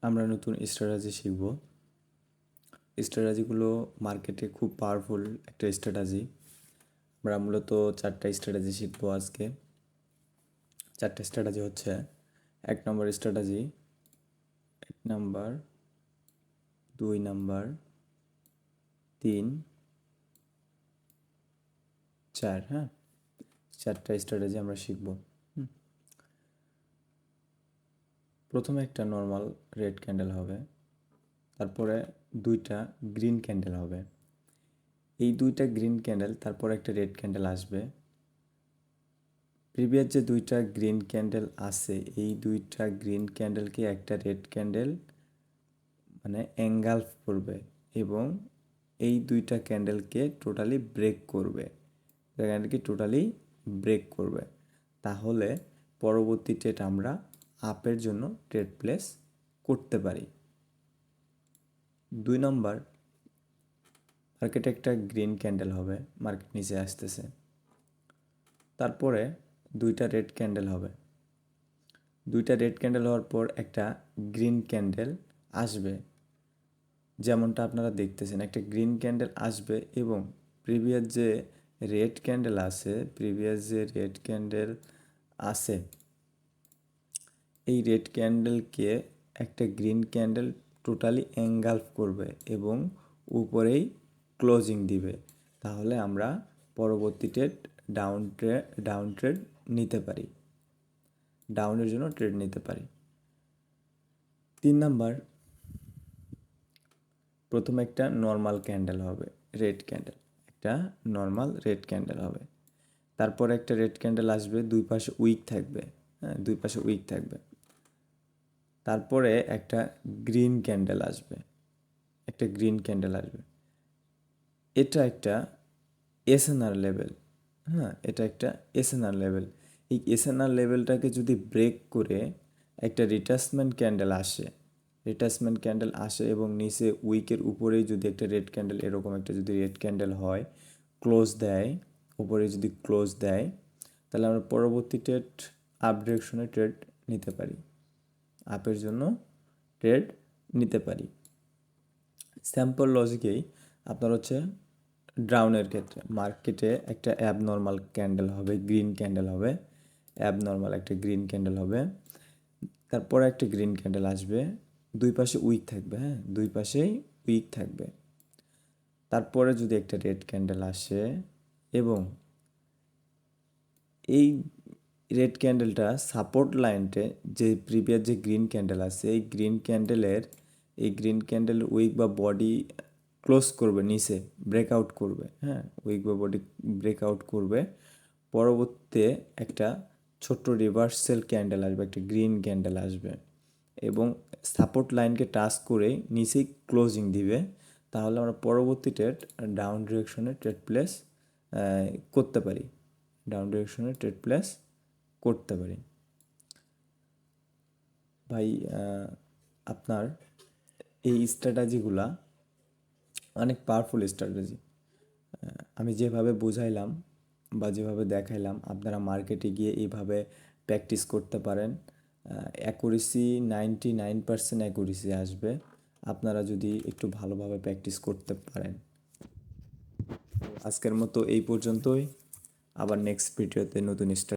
আমরা নতুন স্ট্র্যাটেজি শিখব। স্ট্র্যাটেজিগুলো মার্কেটে খুব পাওয়ারফুল একটা স্ট্র্যাটেজি। আমরা মূলত 4টা স্ট্র্যাটেজি শিখবো আজকে। 4টা স্ট্র্যাটেজি হচ্ছে 1 নম্বর স্ট্র্যাটেজি, 1 নাম্বার, 2 নাম্বার, 3, 4। হ্যাঁ, 4টা স্ট্র্যাটেজি আমরা শিখব। প্রথমে একটা নর্মাল রেড ক্যান্ডেল হবে, তারপরে 2টা গ্রিন ক্যান্ডেল হবে। এই 2টা গ্রিন ক্যান্ডেল, তারপর একটা রেড ক্যান্ডেল আসবে। প্রিভিয়াস যে 2টা গ্রিন ক্যান্ডেল আছে, এই 2টা গ্রিন ক্যান্ডেলকে একটা রেড ক্যান্ডেল মানে এঙ্গালফ করবে এবং এই 2টা ক্যান্ডেলকে টোটালি ব্রেক করবে, ক্যান্ডেলকে টোটালি ব্রেক করবে। তাহলে পরবর্তী ট্রেড আমরা আপের জন্য ট্রেড প্লেস করতে পারি। 2 নম্বর, মার্কেটে একটা গ্রিন ক্যান্ডেল হবে, মার্কেট নিচে আসতেছে, তারপরে 2টা রেড ক্যান্ডেল হবে। 2টা রেড ক্যান্ডেল হওয়ার পর একটা গ্রিন ক্যান্ডেল আসবে, যেমনটা আপনারা দেখতেছেন একটা গ্রিন ক্যান্ডেল আসবে এবং প্রিভিয়াস যে রেড ক্যান্ডেল আছে এই রেড ক্যান্ডেলকে একটা গ্রিন ক্যান্ডেল টোটালি এঙ্গালফ করবে এবং উপরেই ক্লোজিং দিবে। তাহলে আমরা পরবর্তী ট্রেড ডাউন ট্রেড নিতে পারি, ডাউনের জন্য ট্রেড নিতে পারি। 3 নাম্বার, প্রথমে একটা নর্মাল ক্যান্ডেল হবে, রেড ক্যান্ডেল, একটা নর্মাল রেড ক্যান্ডেল হবে। তারপর একটা রেড ক্যান্ডেল আসবে, দুই পাশে উইক থাকবে। হ্যাঁ, দুই পাশে উইক থাকবে। তারপরে একটা গ্রিন ক্যান্ডেল আসবে, একটা গ্রিন ক্যান্ডেল আসবে। এটা একটা এসএনআর লেভেল। হ্যাঁ, এটা একটা এসএনআর লেভেল। এই এসএনআর লেভেলটাকে যদি ব্রেক করে একটা রিট্রেসমেন্ট ক্যান্ডেল আসে এবং নিচে উইকের উপরেই যদি একটা রেড ক্যান্ডেল, এরকম একটা যদি রেড ক্যান্ডেল হয়, ক্লোজ দেয়, উপরে যদি ক্লোজ দেয়, তাহলে আমরা পরবর্তী ট্রেড আপ ডিরেকশনে ট্রেড নিতে পারি, আপের জন্য ট্রেড নিতে পারি। স্যাম্পল লজিকেই আপনার হচ্ছে ডাউনের ক্ষেত্রে মার্কেটে একটা অ্যাবনর্মাল ক্যান্ডেল হবে, গ্রিন ক্যান্ডেল হবে, অ্যাবনর্মাল একটা গ্রিন ক্যান্ডেল হবে। তারপরে একটা গ্রিন ক্যান্ডেল আসবে, দুই পাশে উইক থাকবে। হ্যাঁ, দুই পাশেই উইক থাকবে। তারপরে যদি একটা রেড ক্যান্ডেল আসে এবং এই রেড ক্যান্ডেলটা সাপোর্ট লাইনটে যে প্রিভিয়াস যে গ্রিন ক্যান্ডেল আছে, এই গ্রিন ক্যান্ডেল উইক বা বডি ক্লোজ করবে, নিচে ব্রেকআউট করবে। হ্যাঁ, উইক বা বডি ব্রেকআউট করবে। পরবর্তীতে একটা ছোট্ট রিভার্সাল ক্যান্ডেল আসবে, একটা গ্রিন ক্যান্ডেল আসবে এবং সাপোর্ট লাইনকে টাচ করে নিচেই ক্লোজিং দিবে। তাহলে আমরা পরবর্তী ট্রেড ডাউন ডিরেকশনে ট্রেড প্লেস করতে পারি, ডাউন ডিরেকশনে ট্রেড প্লেস করতে পারি। ভাই, আপনার এই স্ট্র্যাটেজিগুলা অনেক পাওয়ারফুল স্ট্র্যাটেজি। আমি যেভাবে বুঝাইলাম বা যেভাবে দেখাইলাম, আপনারা মার্কেটে গিয়ে এইভাবে প্র্যাকটিস করতে পারেন। অ্যাকুরেসি 99% অ্যাকুরেসি আসবে আপনারা যদি একটু ভালোভাবে প্র্যাকটিস করতে পারেন। আজকের মতো এই পর্যন্তই। আবার নেক্সট ভিডিওতে নতুন